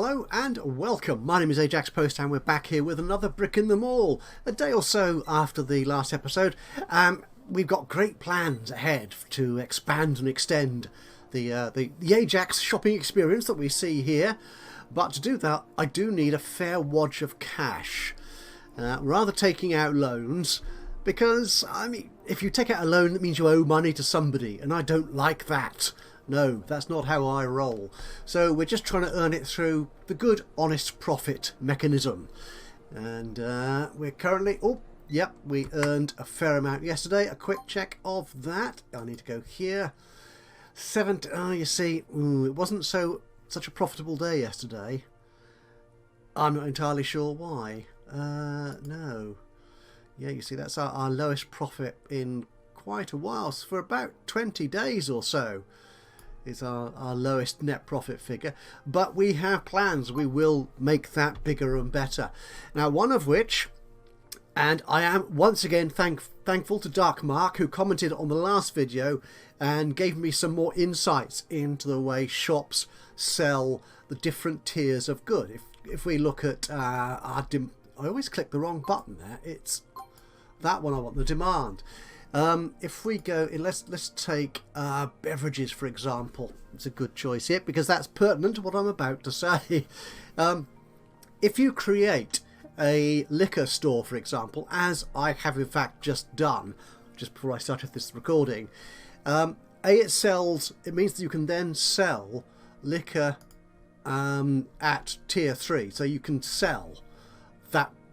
Hello and welcome. My name is Ajaxpost and we're back here with another brick in the mall. A day or so after the last episode, we've got great plans ahead to expand and extend the Ajax shopping experience that we see here. But to do that, I do need a fair wodge of cash. Rather taking out loans, because, I mean, if you take out a loan, it means you owe money to somebody, and I don't like that. No, that's not how I roll. So we're just trying to earn it through the good, honest profit mechanism. And we're currently... Oh, yep, we earned a fair amount yesterday. A quick check of that. I need to go here. You see, it wasn't such a profitable day yesterday. I'm not entirely sure why. No. Yeah, you see, that's our lowest profit in quite a while. So for about 20 days or so is our lowest net profit figure. But we have plans. We will make that bigger and better. Now, one of which, and I am once again thankful to Dark Mark, who commented on the last video and gave me some more insights into the way shops sell the different tiers of good. If we look at I always click the wrong button there. It's that one I want, the demand. If we go, let's take beverages for example. It's a good choice here because that's pertinent to what I'm about to say. If you create a liquor store, for example, as I have in fact just done, just before I started this recording, it means that you can then sell liquor at tier 3, so you can sell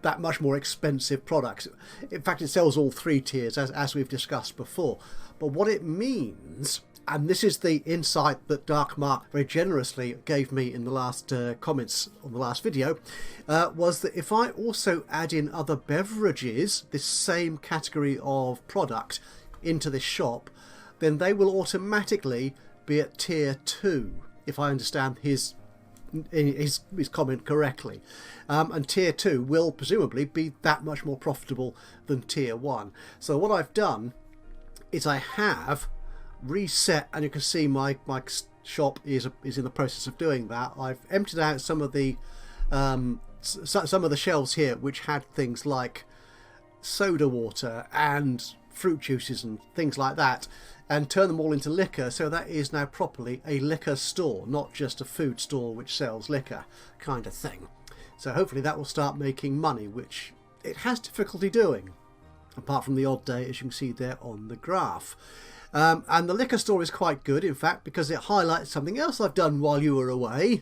that much more expensive products. In fact, it sells all 3 tiers as we've discussed before. But what it means, and this is the insight that Dark Mark very generously gave me in the last comments on the last video, was that if I also add in other beverages, this same category of product, into this shop, then they will automatically be at tier 2, if I understand his comment correctly. And tier 2 will presumably be that much more profitable than tier 1. So what I've done is I have reset, and you can see my shop is in the process of doing that. I've emptied out some of the shelves here which had things like soda water and fruit juices and things like that, and turn them all into liquor, so that is now properly a liquor store, not just a food store which sells liquor kind of thing. So hopefully that will start making money, which it has difficulty doing, apart from the odd day, as you can see there on the graph. And the liquor store is quite good, in fact, because it highlights something else I've done while you were away.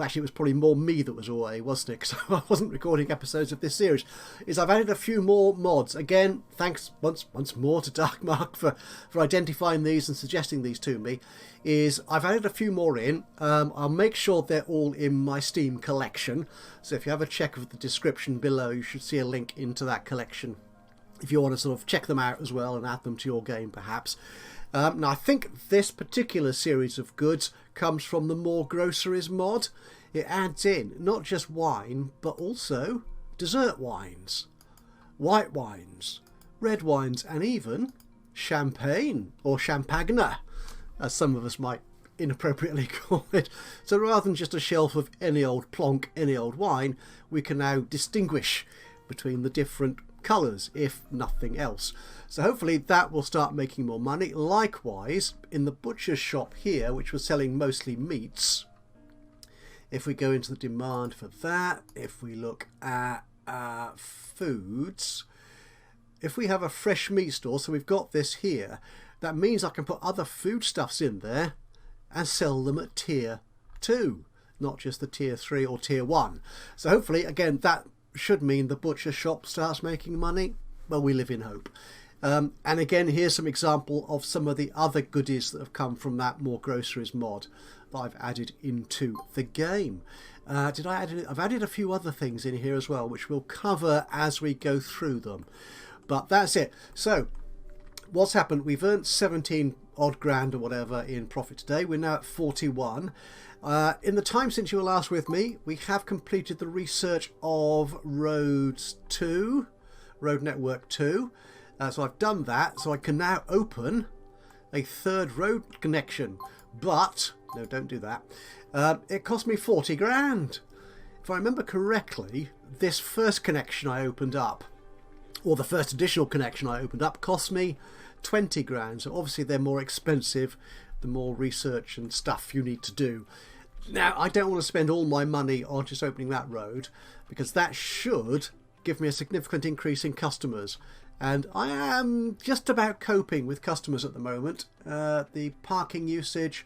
Actually, it was probably more me that was away, wasn't it? Because I wasn't recording episodes of this series. I've added a few more mods. Again, thanks once more to Dark Mark for identifying these and suggesting these to me. I've added a few more in. I'll make sure they're all in my Steam collection. So if you have a check of the description below, you should see a link into that collection, if you want to sort of check them out as well and add them to your game perhaps. Now I think this particular series of goods comes from the More Groceries mod. It adds in not just wine, but also dessert wines, white wines, red wines, and even champagne, or champagne, as some of us might inappropriately call it. So rather than just a shelf of any old plonk, any old wine, we can now distinguish between the different colours, if nothing else. So hopefully that will start making more money. Likewise, in the butcher's shop here, which was selling mostly meats, if we go into the demand for that, if we look at foods, if we have a fresh meat store, so we've got this here, that means I can put other foodstuffs in there and sell them at tier 2, not just the tier 3 or tier 1. So hopefully, again, that should mean the butcher shop starts making money. Well, we live in hope. And again, here's some example of some of the other goodies that have come from that More Groceries mod that I've added into the game. I've added a few other things in here as well, which we'll cover as we go through them. But that's it. So what's happened? We've earned 17 odd grand or whatever in profit today. We're now at 41. In the time since you were last with me, we have completed the research of Road Network 2. So I've done that, so I can now open a third road connection. But No, don't do that. It cost me 40 grand. If I remember correctly, this first connection I opened up, or the first additional connection I opened up, cost me 20 grand. So obviously they're more expensive the more research and stuff you need to do. Now, I don't want to spend all my money on just opening that road, because that should give me a significant increase in customers. And I am just about coping with customers at the moment. The parking usage,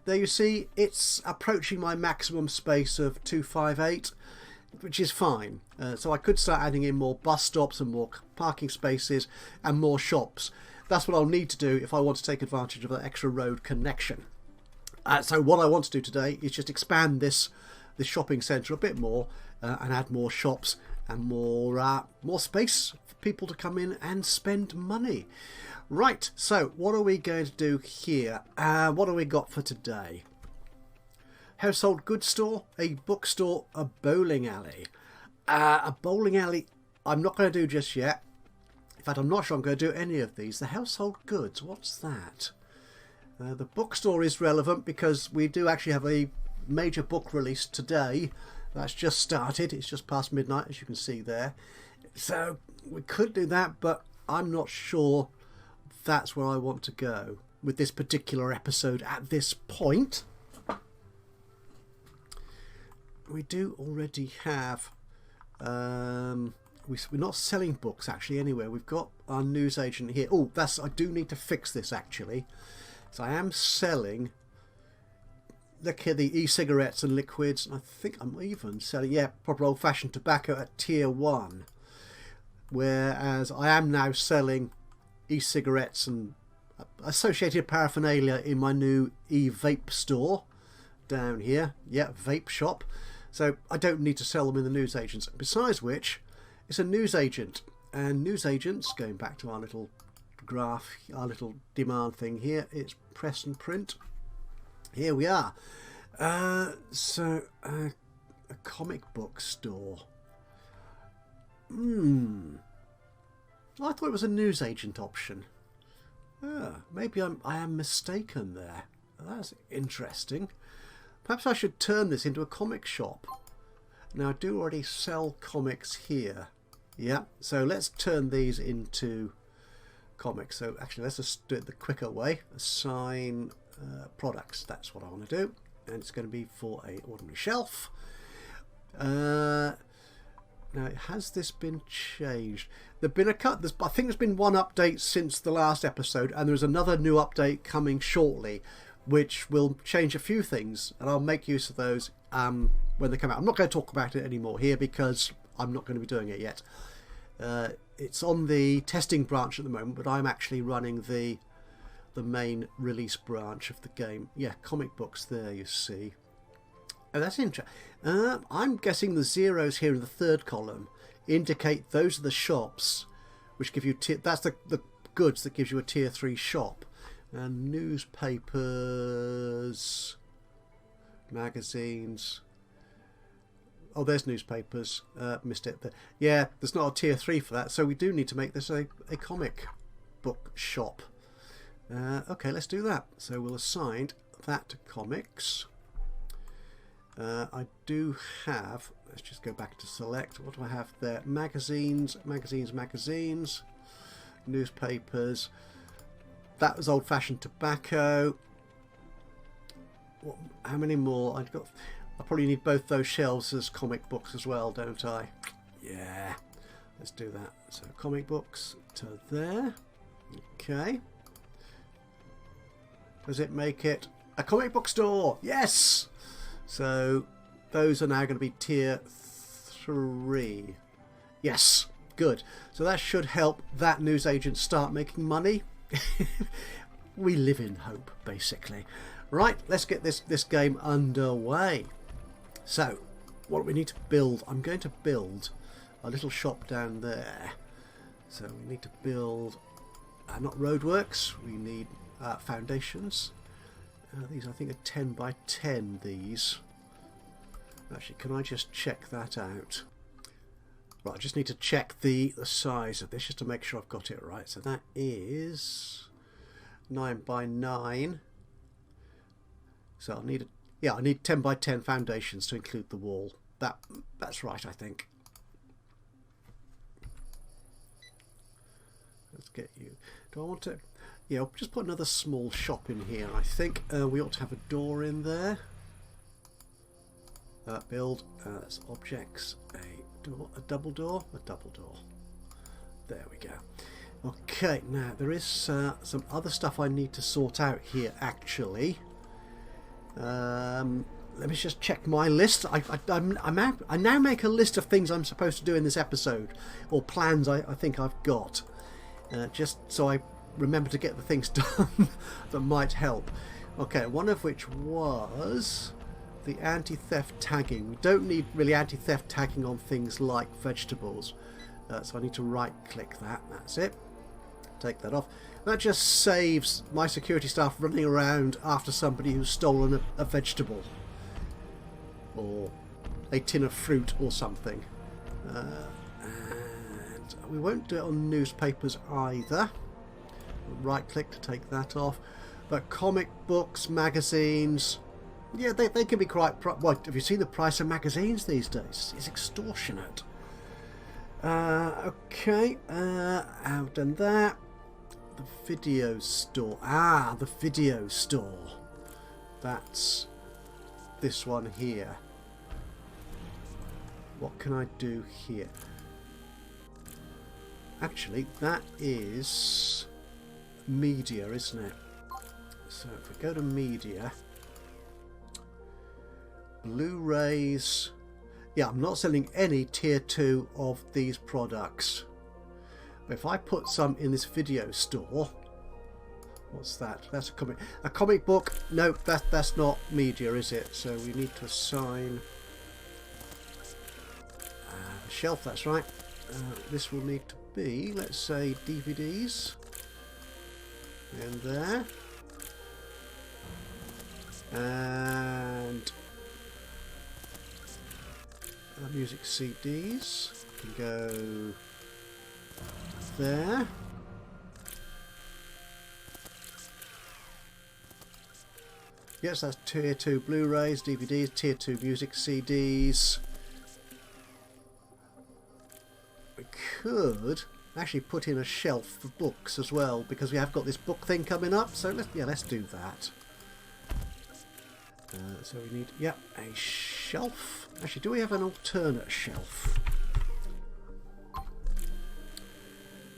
there you see, it's approaching my maximum space of 258, which is fine. So I could start adding in more bus stops and more parking spaces and more shops. That's what I'll need to do if I want to take advantage of that extra road connection. So what I want to do today is just expand this shopping centre a bit more and add more shops and more space for people to come in and spend money. Right, so what are we going to do here? What have we got for today? Household goods store, a bookstore, a bowling alley. A bowling alley I'm not going to do just yet. In fact, I'm not sure I'm going to do any of these. The household goods, what's that? The bookstore is relevant because we do actually have a major book release today. That's just started. It's just past midnight, as you can see there. So we could do that, but I'm not sure that's where I want to go with this particular episode at this point. We do already have... we're not selling books actually anywhere. We've got our newsagent here. Oh, I do need to fix this actually. So I am selling, look here, the e-cigarettes and liquids. And I think I'm even selling, yeah, proper old-fashioned tobacco at tier 1. Whereas I am now selling e-cigarettes and associated paraphernalia in my new e-vape store down here. Yeah, vape shop. So I don't need to sell them in the newsagents. Besides which, it's a newsagent. And newsagents, going back to our little graph, our little demand thing here, it's press and print. Here we are. So a comic book store. I thought it was a newsagent option. Maybe I am mistaken there. That's interesting. Perhaps I should turn this into a comic shop. Now I do already sell comics here. Yeah, so let's turn these into comics. So actually let's just do it the quicker way. Assign products, that's what I want to do, and it's going to be for a ordinary shelf. Now has this been changed? There's been I think there's been one update since the last episode, and there's another new update coming shortly which will change a few things, and I'll make use of those when they come out. I'm not going to talk about it anymore here because I'm not going to be doing it yet. It's on the testing branch at the moment, but I'm actually running the main release branch of the game. Yeah, comic books there, you see. Oh, that's interesting. I'm guessing the zeros here in the third column indicate those are the shops which give you that's the goods that gives you a tier 3 shop. And newspapers, magazines. Oh, there's newspapers. Missed it there. Yeah, there's not a tier 3 for that, so we do need to make this a comic book shop. Okay, let's do that. So we'll assign that to comics. I do have, let's just go back to select. What do I have there? Magazines, newspapers. That was old-fashioned tobacco. How many more? I probably need both those shelves as comic books as well, don't I? Yeah, let's do that. So comic books to there. Okay. Does it make it a comic book store? Yes! So those are now going to be tier 3. Yes, good. So that should help that newsagent start making money. We live in hope, basically. Right, let's get this game underway. So, what do we need to build? I'm going to build a little shop down there. So we need to build, not roadworks, we need foundations. These I think are 10 by 10, these. Actually, can I just check that out? Right, I just need to check the size of this just to make sure I've got it right. So that is 9 by 9. So I need I need 10 by 10 foundations to include the wall. That's right, I think. Let's get you. Do I want to? Yeah, I'll just put another small shop in here. I think we ought to have a door in there. Build. That's objects. A door. A double door. A double door. There we go. Okay, now there is some other stuff I need to sort out here actually. Let me just check my list. I now make a list of things I'm supposed to do in this episode, or plans I think I've got, just so I remember to get the things done that might help. Okay, one of which was the anti-theft tagging. We don't need really anti-theft tagging on things like vegetables, so I need to right-click that. That's it. Take that off. That just saves my security staff running around after somebody who's stolen a vegetable or a tin of fruit or something. And we won't do it on newspapers either. Right click to take that off. But comic books, magazines, yeah, they can be quite... Well, have you seen the price of magazines these days? It's extortionate. Okay, I've done that. The video store. The video store. That's this one here. What can I do here? Actually, that is media, isn't it? So if we go to media, Blu-rays. Yeah, I'm not selling any tier 2 of these products. If I put some in this video store, what's that? That's a comic book. No, that's not media, is it? So we need to assign a shelf. That's right. This will need to be, let's say, DVDs, and there, and music CDs can go there. Yes, that's tier 2 Blu-rays, DVDs, tier 2 music CDs. We could actually put in a shelf for books as well, because we have got this book thing coming up. So let's do that. So we need a shelf. Actually, do we have an alternate shelf?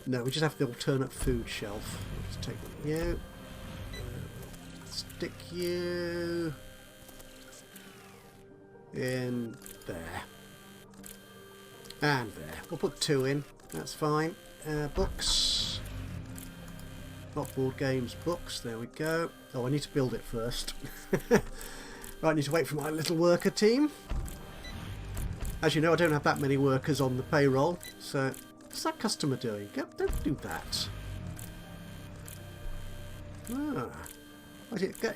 No, we just have the alternate food shelf. Let's take you. Stick you in there. And there. We'll put 2 in. That's fine. Books. Not board games, books. There we go. Oh, I need to build it first. Right, I need to wait for my little worker team. As you know, I don't have that many workers on the payroll, so what's that customer doing? Don't do that.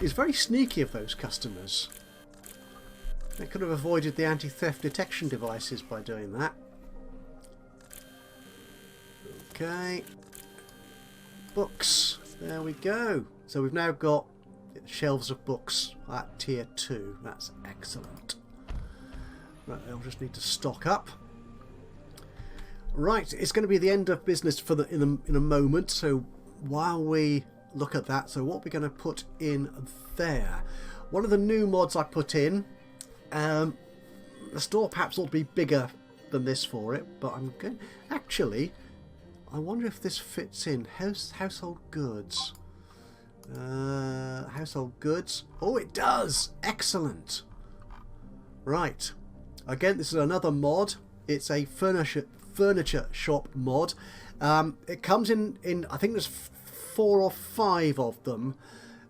It's very sneaky of those customers. They could have avoided the anti-theft detection devices by doing that. Okay. Books. There we go. So we've now got shelves of books at tier 2. That's excellent. Right, they'll just need to stock up. Right, it's going to be the end of business for in a moment. So while we look at that, so what we're going to put in there. One of the new mods I put in. The store perhaps ought to be bigger than this for it, but I'm going. Actually, I wonder if this fits in. Household goods. Household goods. Oh, it does. Excellent. Right. Again, this is another mod. It's a furniture shop mod. It comes in I think there's 4 or 5 of them,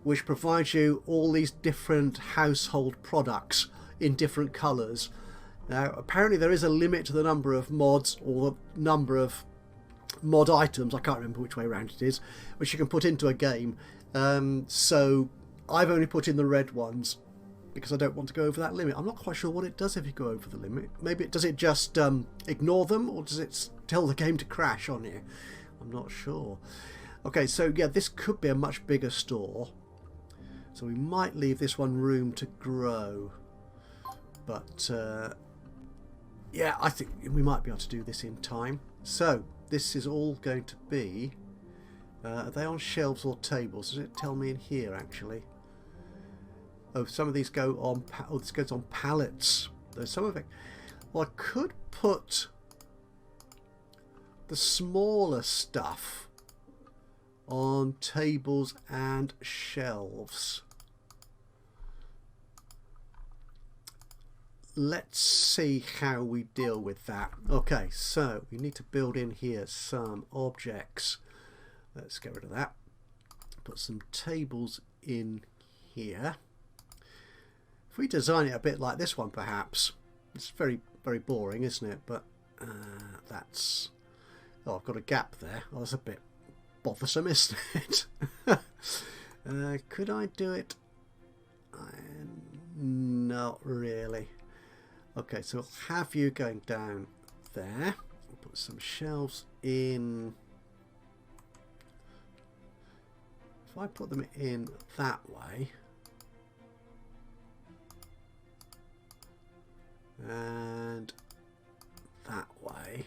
which provides you all these different household products in different colours. Now, apparently there is a limit to the number of mods, or the number of mod items, I can't remember which way around it is, which you can put into a game. So I've only put in the red ones because I don't want to go over that limit. I'm not quite sure what it does if you go over the limit. Maybe does it just ignore them, or does it tell the game to crash on you? I'm not sure. Okay, so yeah, this could be a much bigger store. So we might leave this one room to grow. But yeah, I think we might be able to do this in time. So this is all going to be... are they on shelves or tables? Does it tell me in here actually? Oh, some of these go on... oh, this goes on pallets. There's some of it... well, I could put the smaller stuff on tables and shelves. Let's see how we deal with that. Okay, so we need to build in here some objects. Let's get rid of that. Put some tables in here. If we design it a bit like this one, perhaps. It's very, very boring, isn't it? But that's... oh, I've got a gap there. Oh, that's a bit bothersome, isn't it? Could I do it? Not really. Okay, so we'll have you going down there. We'll put some shelves in. If I put them in that way, and that way,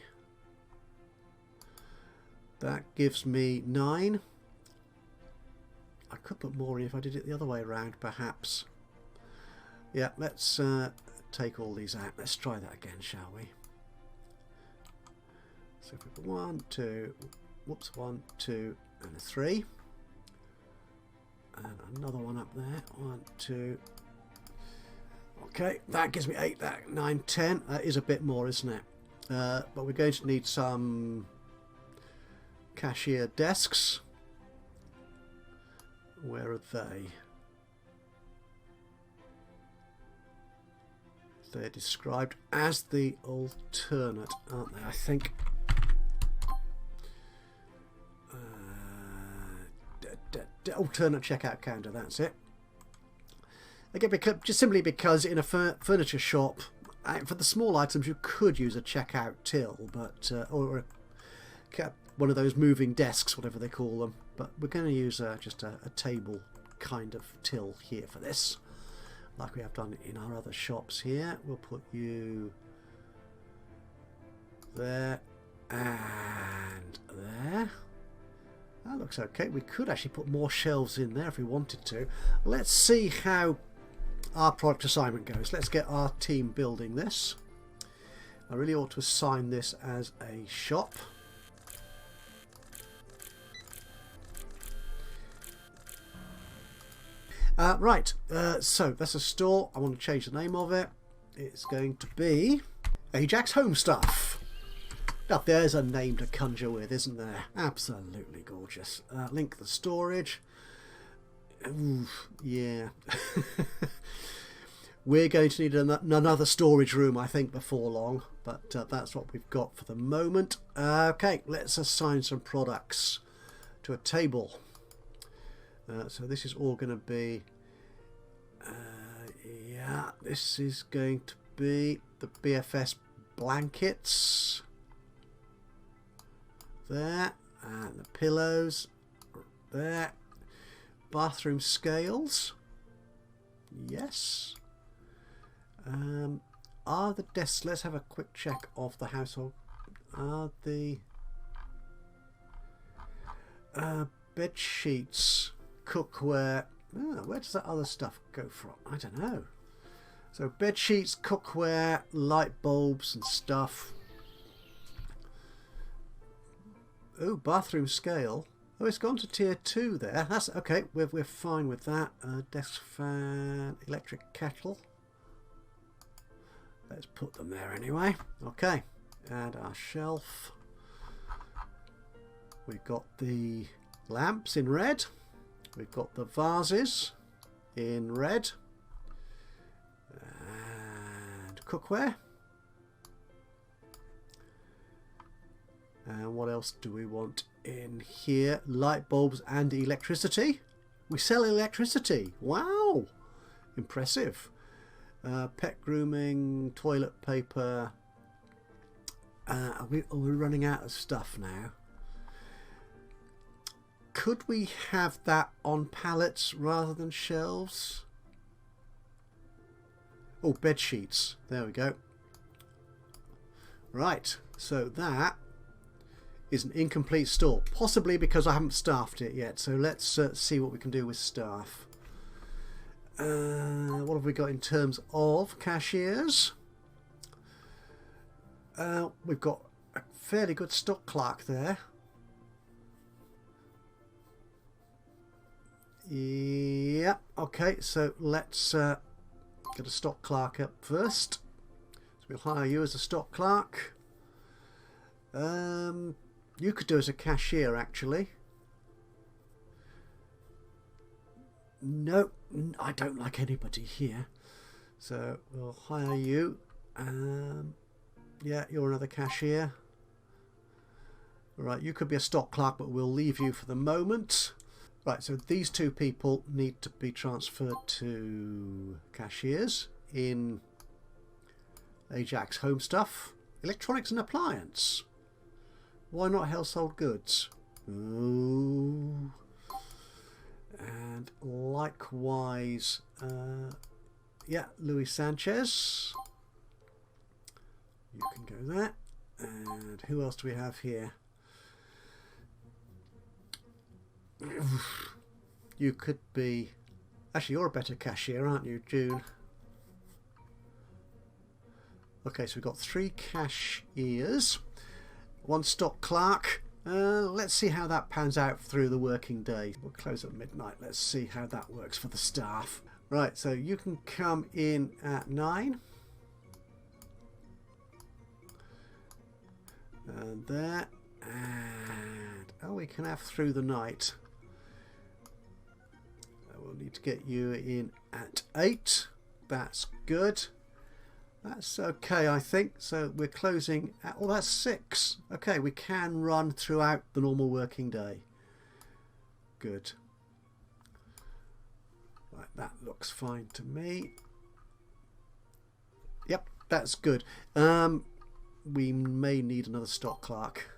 that gives me 9. I could put more in if I did it the other way around, perhaps. Yeah, let's take all these out. Let's try that again, shall we? So if we put 1, 2, whoops, 1, 2, and a 3, and another one up there. 1, 2. Okay, that gives me 8. That 9, 10. That is a bit more, isn't it? But we're going to need some cashier desks. Where are they? They're described as the alternate, aren't they? I think. Alternate checkout counter, that's it. Again, just simply because in a furniture shop, for the small items you could use a checkout till, but or one of those moving desks, whatever they call them. But we're going to use just a table kind of till here for this, like we have done in our other shops here. We'll put you there and there. That looks okay. We could actually put more shelves in there if we wanted to. Let's see how our product assignment goes. Let's get our team building this. I really ought to assign this as a shop. Right, so that's a store. I want to change the name of it. It's going to be Ajax Home Stuff. Now there's a name to conjure with, isn't there? Absolutely gorgeous. Link the storage. Oof, yeah. We're going to need another storage room, I think, before long. But that's what we've got for the moment. Okay, let's assign some products to a table. So this is all going to be, yeah, this is going to be the BFS blankets there, and the pillows there, bathroom scales, yes. Are the desks, let's have a quick check of the household, are the bed sheets, cookware, where does that other stuff go from? I don't know. So bed sheets, cookware, light bulbs and stuff. Oh, bathroom scale. Oh, it's gone to tier 2 there. That's okay. We're fine with that. Desk fan, electric kettle. Let's put them there anyway. Okay, and our shelf. We've got the lamps in red. We've got the vases in red. And cookware. And what else do we want in here? Light bulbs and electricity. We sell electricity. Wow! Impressive. Pet grooming, toilet paper. Are we running out of stuff now? Could we have that on pallets rather than shelves? Oh, bed sheets. There we go. Right, so that is an incomplete store, possibly because I haven't staffed it yet. So let's see what we can do with staff. What have we got in terms of cashiers? We've got a fairly good stock clerk there. Yeah, okay, so let's get a stock clerk up first. So we'll hire you as a stock clerk. You could do as a cashier, actually. No, I don't like anybody here. So we'll hire you. Yeah, you're another cashier. Right, you could be a stock clerk, but we'll leave you for the moment. Right, so these two people need to be transferred to cashiers in Ajax Home Stuff. Electronics and appliance. Why not household goods? Ooh. And likewise, yeah, Luis Sanchez. You can go there. And who else do we have here? You could be... Actually, you're a better cashier, aren't you, June? Okay, so we've got 3 cashiers, 1 stock clerk. Let's see how that pans out through the working day. We'll close at midnight. Let's see how that works for the staff. Right, so you can come in at 9. And there. And... oh, we can have through the night. We'll need to get you in at 8. That's good. That's okay, I think. So we're closing at... oh, that's 6. Okay, we can run throughout the normal working day. Good. Right, that looks fine to me. Yep, that's good. We may need another stock clerk.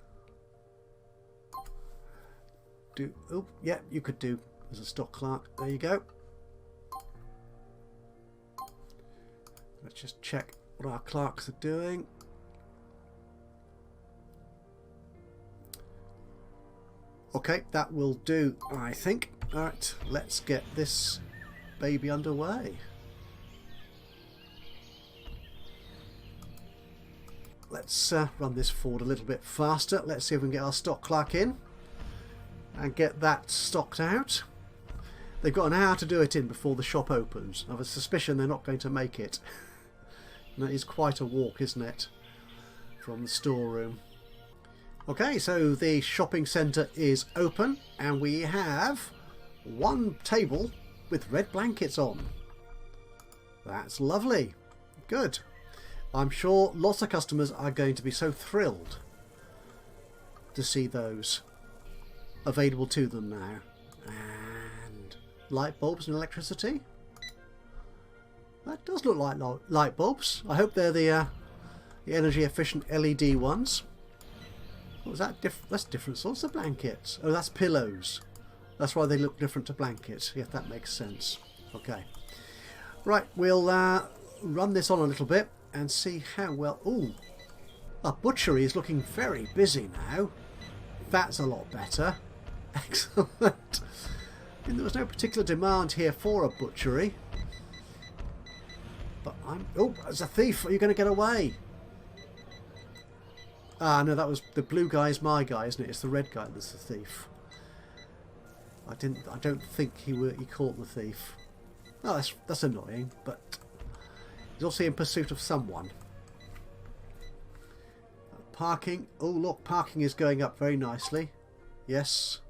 Oh, yeah, you could do as a stock clerk. There you go. Let's just check what our clerks are doing. Okay, that will do, I think. Alright, let's get this baby underway. Let's run this forward a little bit faster. Let's see if we can get our stock clerk in and get that stocked out. They've got an hour to do it in before the shop opens. I have a suspicion they're not going to make it. And that is quite a walk, isn't it, from the storeroom. Okay, so the shopping centre is open and we have 1 table with red blankets on. That's lovely. Good. I'm sure lots of customers are going to be so thrilled to see those available to them now. And light bulbs and electricity. That does look like light bulbs. I hope they're the energy efficient LED ones. What was that? That's different sorts of blankets. Oh, that's pillows. That's why they look different to blankets. Yeah, that makes sense. Okay. Right, we'll run this on a little bit and see how well... ooh, our butchery is looking very busy now. That's a lot better. Excellent. And there was no particular demand here for a butchery. But I'm... oh, there's a thief. Are you going to get away? Ah, no, that was... the blue guy is my guy, isn't it? It's the red guy that's the thief. I don't think he caught the thief. Oh, that's annoying, but he's also in pursuit of someone. Parking. Oh, look, parking is going up very nicely. Yes,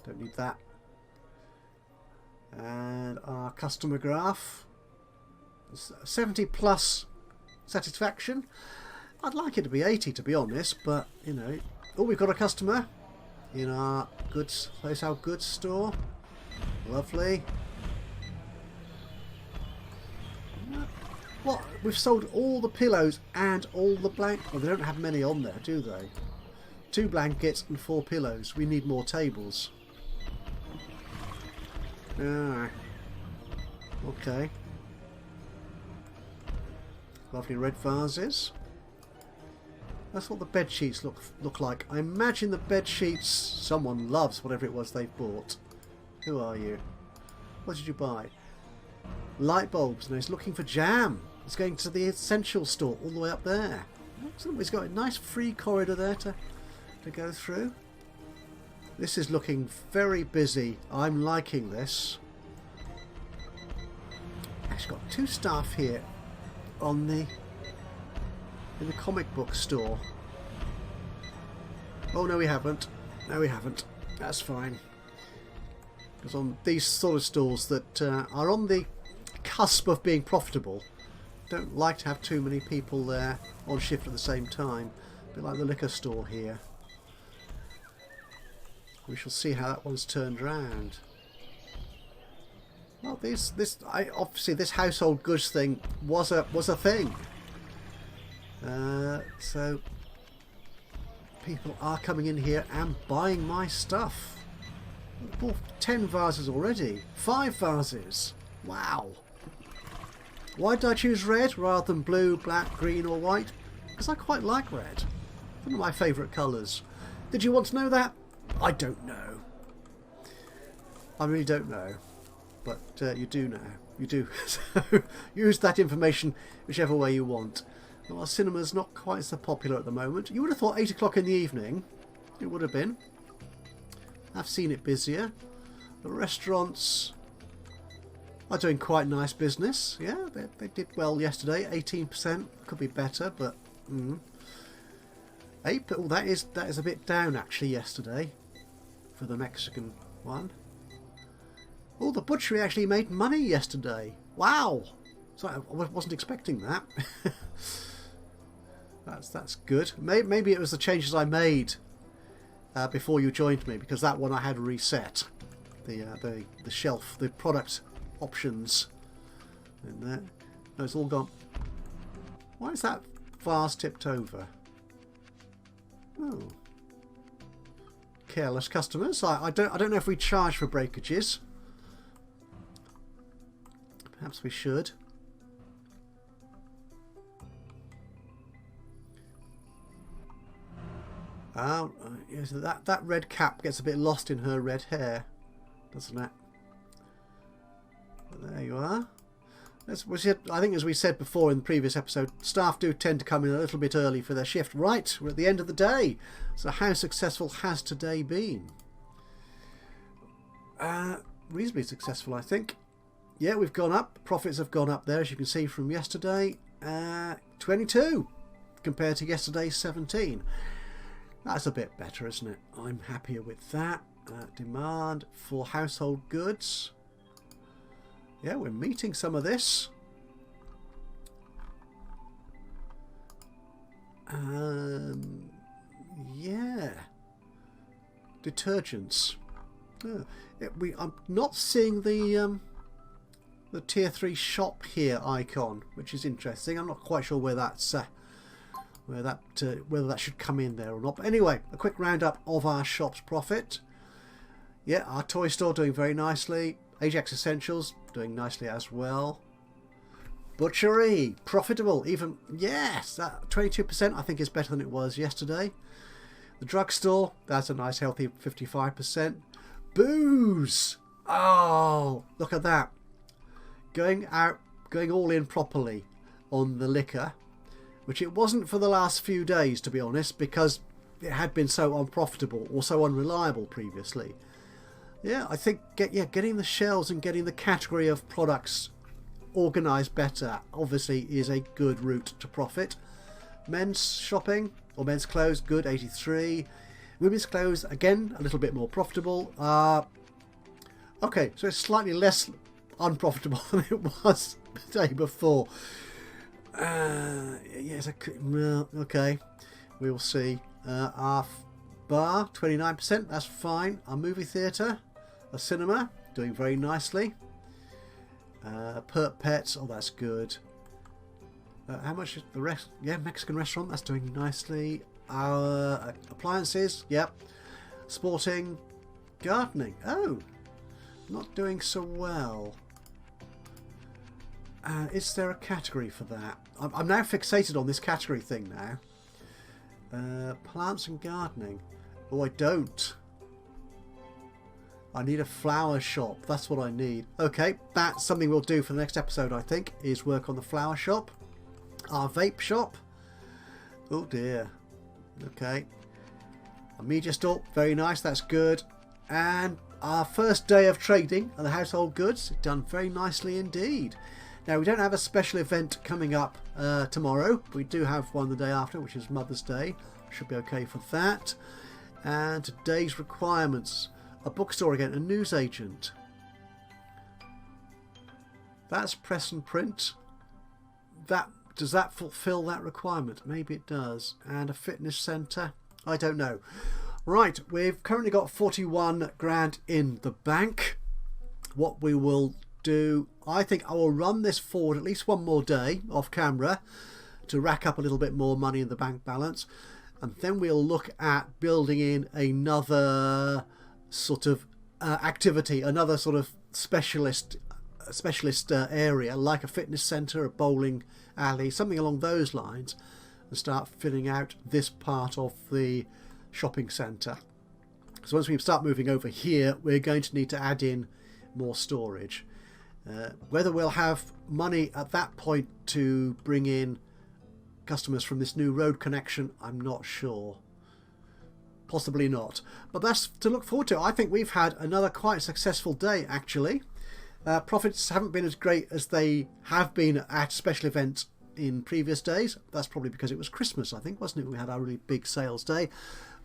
don't need that. And our customer graph. 70 plus satisfaction. I'd like it to be 80, to be honest, but, you know. Oh, we've got a customer in our goods, place our goods store. Lovely. What? We've sold all the pillows and all the blankets. Oh, they don't have many on there, do they? 2 blankets and 4 pillows. We need more tables. Ah. Okay. Lovely red vases. That's what the bed sheets look like. I imagine the bed sheets someone loves whatever it was they've bought. Who are you? What did you buy? Light bulbs. No, he's looking for jam. He's going to the essential store all the way up there. Excellent. He's got a nice free corridor there to go through. This is looking very busy. I'm liking this. Actually got 2 staff here on in the comic book store. Oh no, we haven't. No, we haven't. That's fine. Because on these sort of stores that are on the cusp of being profitable, don't like to have too many people there on shift at the same time. A bit like the liquor store here. We shall see how that one's turned around. Well, obviously this household goods thing was a thing. So people are coming in here and buying my stuff. I bought 10 vases already. 5 vases. Wow. Why did I choose red rather than blue, black, green or white? Because I quite like red. One of my favourite colours. Did you want to know that? I don't know. I really don't know. But you do know. You do. So use that information whichever way you want. Well, our cinema's not quite so popular at the moment. You would have thought 8 o'clock in the evening. It would have been. I've seen it busier. The restaurants are doing quite nice business. Yeah, they did well yesterday. 18%. Could be better, but 8. Oh, that is a bit down actually yesterday for the Mexican one. Oh, the butchery actually made money yesterday. Wow! So I wasn't expecting that. That's good. Maybe it was the changes I made before you joined me, because that one I had reset the shelf, the product options in there. No, it's all gone. Why is that vase tipped over? Oh, careless customers. I don't know if we charge for breakages. Perhaps we should. Yes, that red cap gets a bit lost in her red hair, doesn't it? But there you are. I think, as we said before in the previous episode, staff do tend to come in a little bit early for their shift. Right, we're at the end of the day. So how successful has today been? Reasonably successful, I think. Yeah, we've gone up. Profits have gone up there, as you can see from yesterday. 22 compared to yesterday's 17. That's a bit better, isn't it? I'm happier with that. Demand for household goods. Yeah, we're meeting some of this. Yeah. Detergents. I'm not seeing the tier 3 shop here icon, which is interesting. I'm not quite sure where that's whether that should come in there or not. But anyway, a quick roundup of our shop's profit. Yeah, our toy store doing very nicely. Ajax Essentials doing nicely as well. Butchery profitable, even, yes, that 22% I think is better than it was yesterday. The drugstore, that's a nice healthy 55%. Booze, oh, look at that, going all in properly on the liquor, which it wasn't for the last few days, to be honest, because it had been so unprofitable or so unreliable previously. Yeah, I think getting the shelves and getting the category of products organised better obviously is a good route to profit. Men's shopping or men's clothes, good, 83. Women's clothes, again, a little bit more profitable. Okay, so it's slightly less unprofitable than it was the day before. Yes, okay, we will see. Our bar, 29%, that's fine. Our movie theatre, a cinema, doing very nicely. Pert Pets, oh, that's good. How much is the rest? Yeah, Mexican restaurant, that's doing nicely. Our appliances, yep. Sporting, gardening, oh, Not doing so well. Is there a category for that? I'm now fixated on this category thing now. Plants and gardening. Oh, I don't. I need a flower shop. That's what I need. Okay, that's something we'll do for the next episode, I think, is work on the flower shop. Our vape shop. Oh dear. Okay. A media store. Very nice. That's good. And our first day of trading of the household goods. Done very nicely indeed. Now, we don't have a special event coming up tomorrow. We do have one the day after, which is Mother's Day. Should be okay for that. And today's requirements. A bookstore again, a newsagent. That's press and print. Does that fulfill that requirement? Maybe it does. And a fitness centre? I don't know. Right, we've currently got 41 grand in the bank. What we will do, I think I will run this forward at least one more day off camera to rack up a little bit more money in the bank balance. And then we'll look at building in another sort of activity, another sort of specialist area, like a fitness centre, a bowling alley, something along those lines, and start filling out this part of the shopping centre. So once we start moving over here, we're going to need to add in more storage. Whether we'll have money at that point to bring in customers from this new road connection, I'm not sure. Possibly not, but that's to look forward to. I think we've had another quite successful day, actually. Profits haven't been as great as they have been at special events in previous days. That's probably because it was Christmas, I think, wasn't it? We had our really big sales day,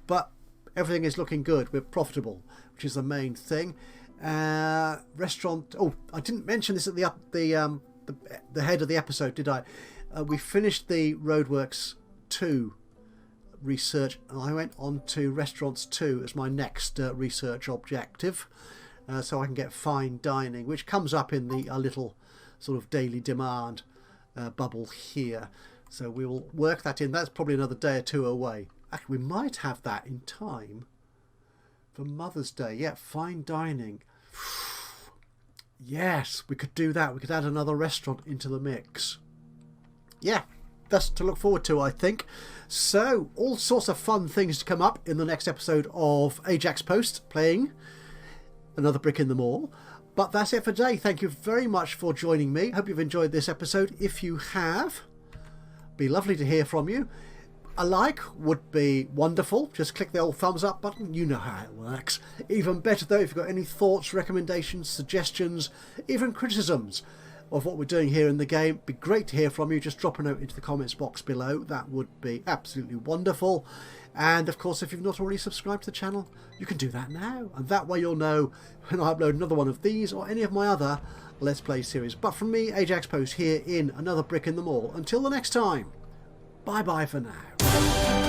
but everything is looking good. We're profitable, which is the main thing. Restaurant. Oh, I didn't mention this at the head of the episode, did I? We finished the Roadworks 2 research, and I went on to Restaurants 2 as my next research objective, so I can get fine dining, which comes up in the little sort of daily demand bubble here. So we will work that in. That's probably another day or two away. Actually, we might have that in time for Mother's Day. Yeah, fine dining. Yes, we could do that. We could add another restaurant into the mix. Yeah, that's to look forward to, I think. So, all sorts of fun things to come up in the next episode of Ajaxpost, playing another brick in the mall. But that's it for today. Thank you very much for joining me. Hope you've enjoyed this episode. If you have, be lovely to hear from you. A like would be wonderful. Just click the old thumbs up button. You know how it works. Even better though, if you've got any thoughts, recommendations, suggestions, even criticisms of what we're doing here in the game, it'd be great to hear from you. Just drop a note into the comments box below. That would be absolutely wonderful. And of course, if you've not already subscribed to the channel, you can do that now, and that way you'll know when I upload another one of these or any of my other Let's Play series. But from me, Ajaxpost, here in another brick in the mall. Until the next time, bye bye for now.